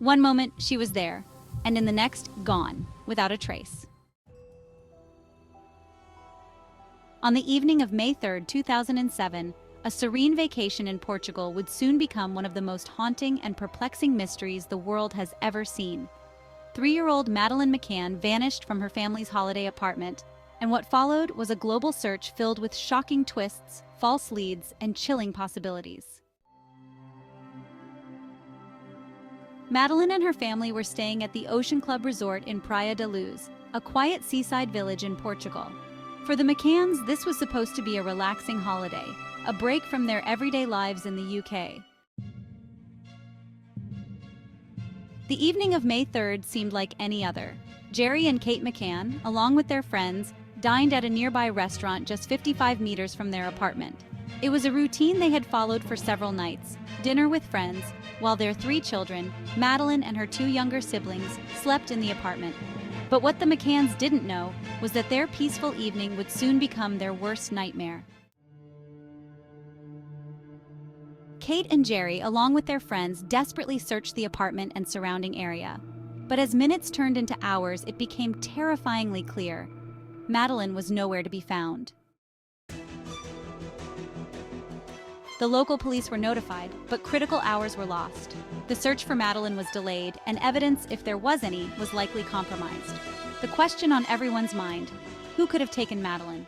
One moment, she was there, and in the next, gone, without a trace. On the evening of May 3, 2007, a serene vacation in Portugal would soon become one of the most haunting and perplexing mysteries the world has ever seen. 3-year-old Madeleine McCann vanished from her family's holiday apartment, and what followed was a global search filled with shocking twists, false leads, and chilling possibilities. Madeleine and her family were staying at the Ocean Club Resort in Praia da Luz, a quiet seaside village in Portugal. For the McCanns, this was supposed to be a relaxing holiday, a break from their everyday lives in the UK. The evening of May 3rd seemed like any other. Jerry and Kate McCann, along with their friends, dined at a nearby restaurant just 55 meters from their apartment. It was a routine they had followed for several nights, dinner with friends, while their 3 children, Madeleine and her 2 younger siblings, slept in the apartment. But what the McCanns didn't know was that their peaceful evening would soon become their worst nightmare. Kate and Jerry, along with their friends, desperately searched the apartment and surrounding area. But as minutes turned into hours, it became terrifyingly clear. Madeleine was nowhere to be found. The local police were notified, but critical hours were lost. The search for Madeleine was delayed, and evidence, if there was any, was likely compromised. The question on everyone's mind: who could have taken Madeleine?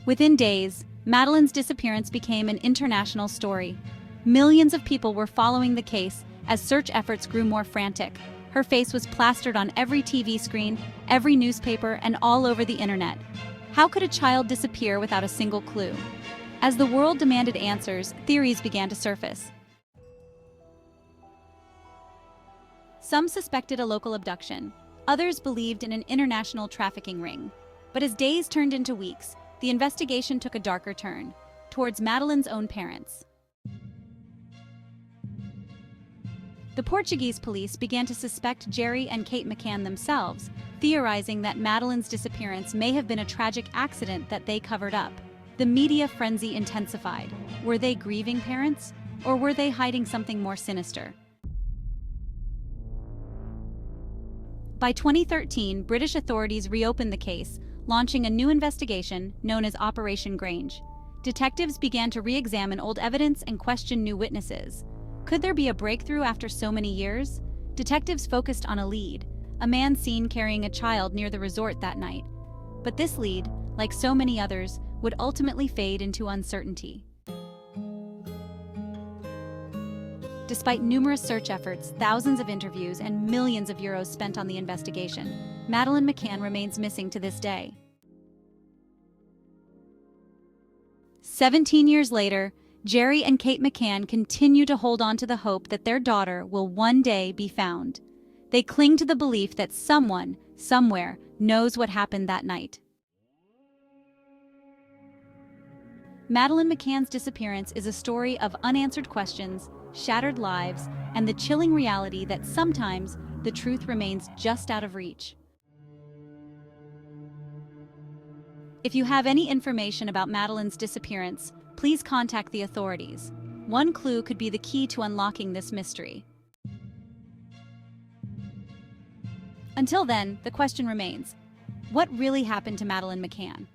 Within days, Madeleine's disappearance became an international story. Millions of people were following the case as search efforts grew more frantic. Her face was plastered on every TV screen, every newspaper, and all over the internet. How could a child disappear without a single clue? As the world demanded answers, theories began to surface. Some suspected a local abduction. Others believed in an international trafficking ring. But as days turned into weeks, the investigation took a darker turn, towards Madeleine's own parents. The Portuguese police began to suspect Jerry and Kate McCann themselves, theorizing that Madeleine's disappearance may have been a tragic accident that they covered up. The media frenzy intensified. Were they grieving parents, or were they hiding something more sinister? By 2013, British authorities reopened the case, launching a new investigation known as Operation Grange. Detectives began to re-examine old evidence and question new witnesses. Could there be a breakthrough after so many years? Detectives focused on a lead, a man seen carrying a child near the resort that night. But this lead, like so many others, would ultimately fade into uncertainty. Despite numerous search efforts, thousands of interviews, and millions of euros spent on the investigation, Madeleine McCann remains missing to this day. 17 years later, Jerry and Kate McCann continue to hold on to the hope that their daughter will one day be found. They cling to the belief that someone, somewhere, knows what happened that night. Madeleine McCann's disappearance is a story of unanswered questions, shattered lives, and the chilling reality that sometimes the truth remains just out of reach. If you have any information about Madeleine's disappearance, please contact the authorities. One clue could be the key to unlocking this mystery. Until then, the question remains: what really happened to Madeleine McCann?